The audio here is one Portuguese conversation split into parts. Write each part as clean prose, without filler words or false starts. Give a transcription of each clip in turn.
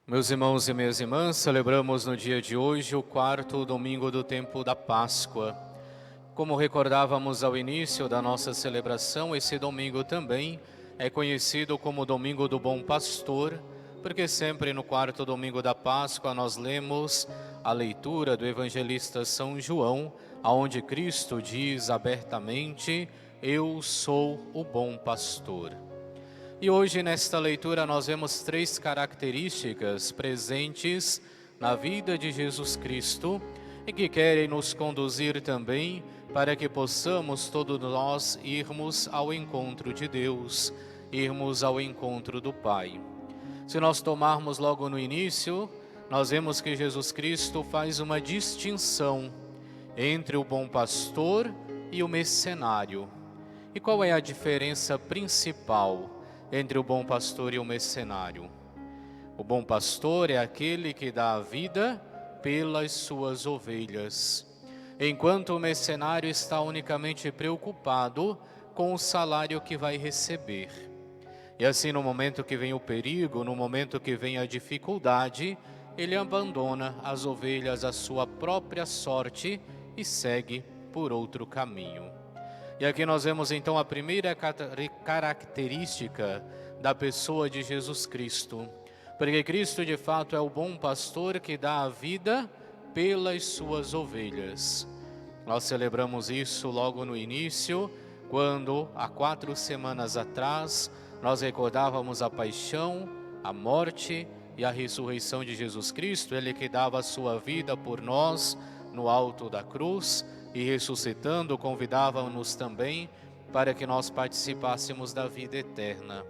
Meus irmãos e minhas irmãs, celebramos no dia de hoje o quarto domingo do tempo da Páscoa. Como recordávamos ao início da nossa celebração, esse domingo também é conhecido como Domingo do Bom Pastor, porque sempre no quarto domingo da Páscoa nós lemos a leitura do evangelista São João, onde Cristo diz abertamente: "Eu sou o bom pastor". E hoje, nesta leitura, nós vemos três características presentes na vida de Jesus Cristo e que querem nos conduzir também para que possamos todos nós irmos ao encontro de Deus, irmos ao encontro do Pai. Se nós tomarmos logo no início, nós vemos que Jesus Cristo faz uma distinção entre o bom pastor e o mercenário. E qual é a diferença principal entre o bom pastor e o mercenário? O bom pastor é aquele que dá a vida pelas suas ovelhas, enquanto o mercenário está unicamente preocupado com o salário que vai receber. E assim, no momento que vem o perigo, no momento que vem a dificuldade, ele abandona as ovelhas à sua própria sorte e segue por outro caminho. E aqui nós vemos então a primeira característica da pessoa de Jesus Cristo, porque Cristo de fato é o bom pastor que dá a vida pelas suas ovelhas. Nós celebramos isso logo no início, quando há 4 semanas atrás nós recordávamos a paixão, a morte e a ressurreição de Jesus Cristo, ele que dava a sua vida por nós no alto da cruz, e ressuscitando, convidava-nos também para que nós participássemos da vida eterna.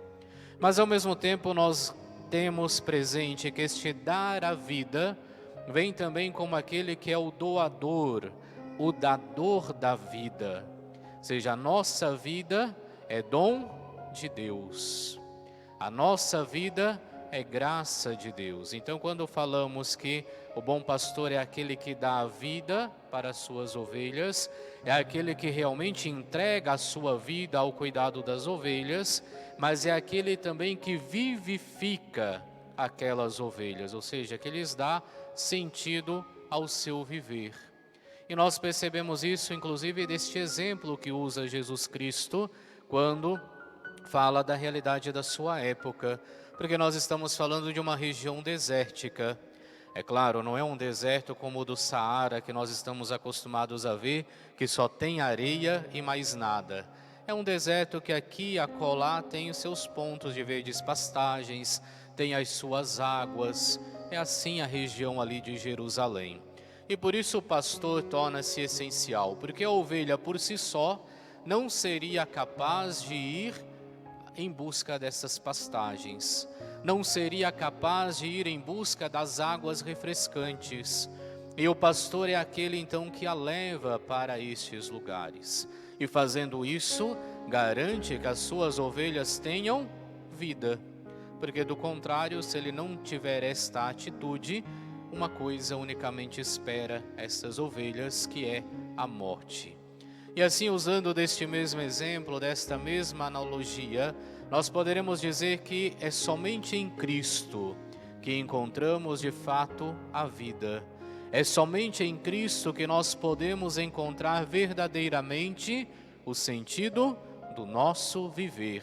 Mas ao mesmo tempo nós temos presente que este dar a vida vem também como aquele que é o doador, o dador da vida. Ou seja, a nossa vida é dom de Deus. A nossa vida é graça de Deus. Então, quando falamos que o bom pastor é aquele que dá a vida para as suas ovelhas, é aquele que realmente entrega a sua vida ao cuidado das ovelhas, mas é aquele também que vivifica aquelas ovelhas, ou seja, que lhes dá sentido ao seu viver. E nós percebemos isso, inclusive, deste exemplo que usa Jesus Cristo, quando fala da realidade da sua época, porque nós estamos falando de uma região desértica. É claro, não é um deserto como o do Saara, que nós estamos acostumados a ver, que só tem areia e mais nada. É um deserto que aqui e acolá tem os seus pontos de verdes pastagens, tem as suas águas. É assim a região ali de Jerusalém. E por isso o pastor torna-se essencial, porque a ovelha por si só não seria capaz de ir em busca dessas pastagens, não seria capaz de ir em busca das águas refrescantes. E o pastor é aquele então que a leva para estes lugares. E fazendo isso, garante que as suas ovelhas tenham vida. Porque do contrário, se ele não tiver esta atitude, uma coisa unicamente espera essas ovelhas, que é a morte. E assim, usando deste mesmo exemplo, desta mesma analogia, nós poderemos dizer que é somente em Cristo que encontramos de fato a vida. É somente em Cristo que nós podemos encontrar verdadeiramente o sentido do nosso viver.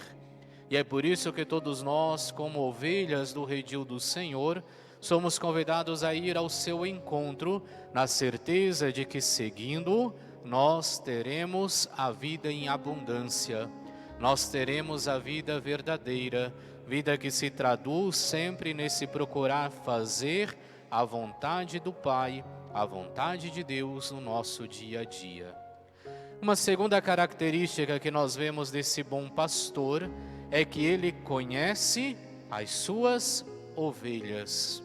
E é por isso que todos nós, como ovelhas do redil do Senhor, somos convidados a ir ao seu encontro, na certeza de que, seguindo, nós teremos a vida em abundância, nós teremos a vida verdadeira, vida que se traduz sempre nesse procurar fazer a vontade do Pai, a vontade de Deus no nosso dia a dia. Uma segunda característica que nós vemos desse bom pastor é que ele conhece as suas ovelhas.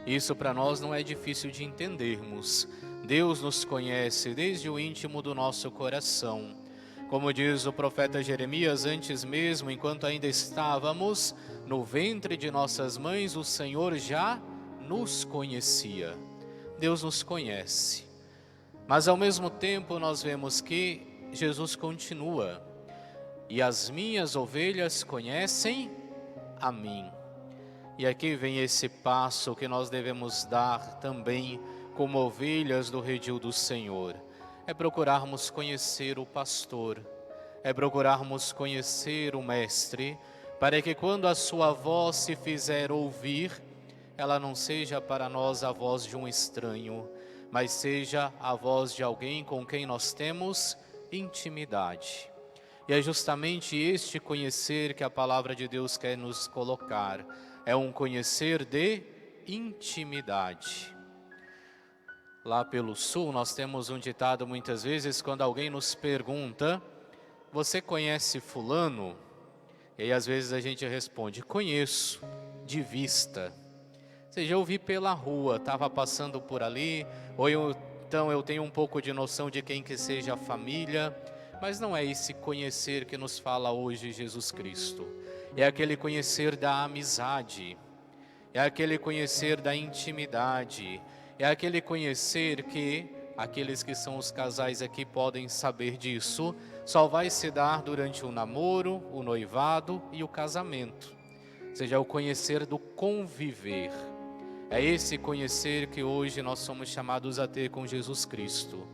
Isso para nós não é difícil de entendermos. Deus nos conhece desde o íntimo do nosso coração. Como diz o profeta Jeremias, antes mesmo, enquanto ainda estávamos no ventre de nossas mães, o Senhor já nos conhecia. Deus nos conhece. Mas ao mesmo tempo nós vemos que Jesus continua: "E as minhas ovelhas conhecem a mim". E aqui vem esse passo que nós devemos dar também como ovelhas do redil do Senhor. É procurarmos conhecer o pastor, é procurarmos conhecer o Mestre, para que quando a sua voz se fizer ouvir, ela não seja para nós a voz de um estranho, mas seja a voz de alguém com quem nós temos intimidade. E é justamente este conhecer que a palavra de Deus quer nos colocar. É um conhecer de intimidade. Lá pelo sul nós temos um ditado muitas vezes quando alguém nos pergunta: você conhece fulano? E aí às vezes a gente responde: conheço, de vista. Ou seja, eu vi pela rua, estava passando por ali, então eu tenho um pouco de noção de quem que seja a família, mas não é esse conhecer que nos fala hoje Jesus Cristo. É aquele conhecer da amizade, é aquele conhecer da intimidade, é aquele conhecer que aqueles que são os casais aqui podem saber disso, só vai se dar durante o namoro, o noivado e o casamento. Ou seja, é o conhecer do conviver. É esse conhecer que hoje nós somos chamados a ter com Jesus Cristo.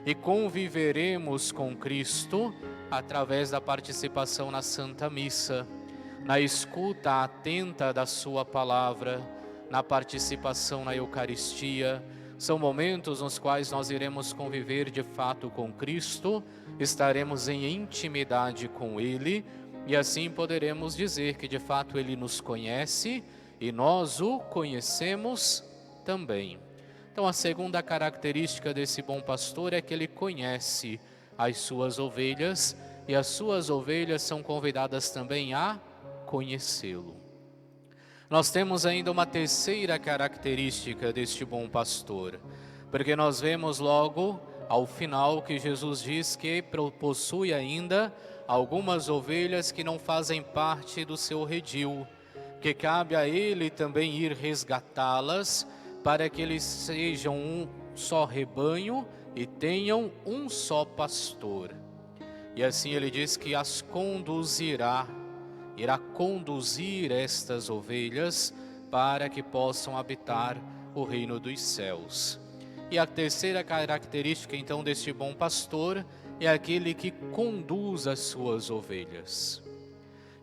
E conviveremos com Cristo através da participação na Santa Missa, na escuta atenta da sua palavra, na participação na Eucaristia. São momentos nos quais nós iremos conviver de fato com Cristo, estaremos em intimidade com Ele, e assim poderemos dizer que de fato Ele nos conhece e nós o conhecemos também. Então a segunda característica desse bom pastor é que ele conhece as suas ovelhas, e as suas ovelhas são convidadas também a conhecê-lo. Nós temos ainda uma terceira característica deste bom pastor, porque nós vemos logo ao final que Jesus diz que possui ainda algumas ovelhas que não fazem parte do seu redil, que cabe a ele também ir resgatá-las, para que eles sejam um só rebanho e tenham um só pastor. E assim ele diz que as conduzirá, irá conduzir estas ovelhas para que possam habitar o reino dos céus. E a terceira característica então deste bom pastor é aquele que conduz as suas ovelhas.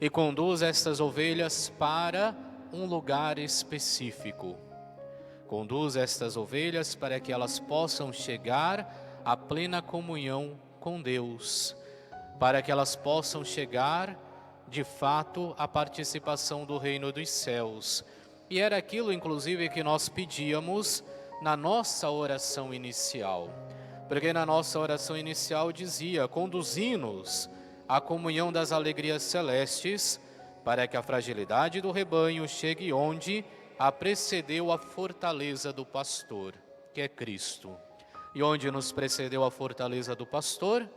E conduz estas ovelhas para um lugar específico. Conduz estas ovelhas para que elas possam chegar à plena comunhão com Deus, para que elas possam chegar, de fato, à participação do reino dos céus. E era aquilo, inclusive, que nós pedíamos na nossa oração inicial. Porque na nossa oração inicial dizia: conduzi-nos à comunhão das alegrias celestes, para que a fragilidade do rebanho chegue onde a precedeu a fortaleza do pastor, que é Cristo. E onde nos precedeu a fortaleza do pastor?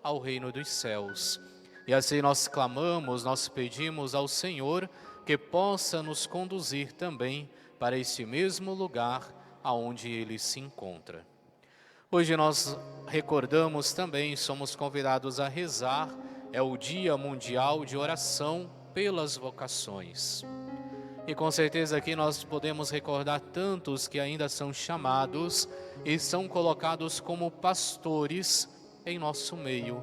Ao reino dos céus. E assim nós clamamos, nós pedimos ao Senhor que possa nos conduzir também para esse mesmo lugar aonde Ele se encontra. Hoje nós recordamos também, somos convidados a rezar, é o Dia Mundial de Oração pelas Vocações. E com certeza aqui nós podemos recordar tantos que ainda são chamados e são colocados como pastores em nosso meio.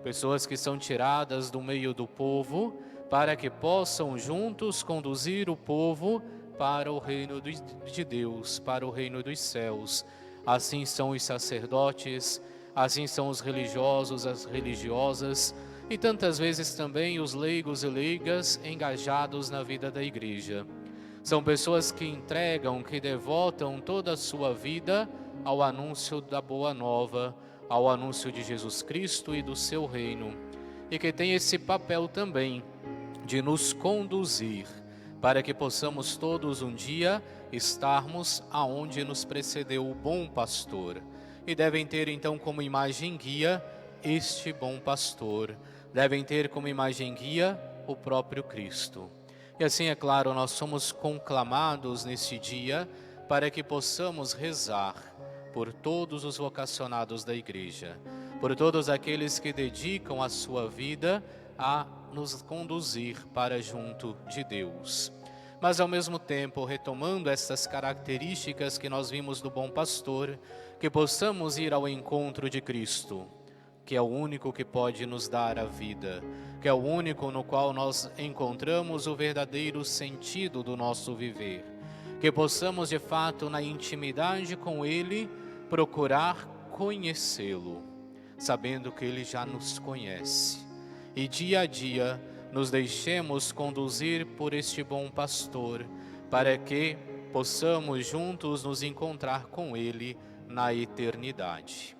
Pessoas que são tiradas do meio do povo para que possam juntos conduzir o povo para o reino de Deus, para o reino dos céus. Assim são os sacerdotes, assim são os religiosos, as religiosas, e tantas vezes também os leigos e leigas engajados na vida da igreja. São pessoas que entregam, que devotam toda a sua vida ao anúncio da boa nova, ao anúncio de Jesus Cristo e do seu reino, e que tem esse papel também de nos conduzir, para que possamos todos um dia estarmos aonde nos precedeu o bom pastor. E devem ter então como imagem guia este bom pastor, devem ter como imagem guia o próprio Cristo. E assim, é claro, nós somos conclamados nesse dia para que possamos rezar por todos os vocacionados da igreja, por todos aqueles que dedicam a sua vida a nos conduzir para junto de Deus. mas ao mesmo tempo, retomando essas características que nós vimos do bom pastor, que possamos ir ao encontro de Cristo, que é o único que pode nos dar a vida, que é o único no qual nós encontramos o verdadeiro sentido do nosso viver. Que possamos, de fato, na intimidade com Ele, procurar conhecê-lo, sabendo que Ele já nos conhece. E dia a dia nos deixemos conduzir por este bom pastor, para que possamos juntos nos encontrar com Ele na eternidade.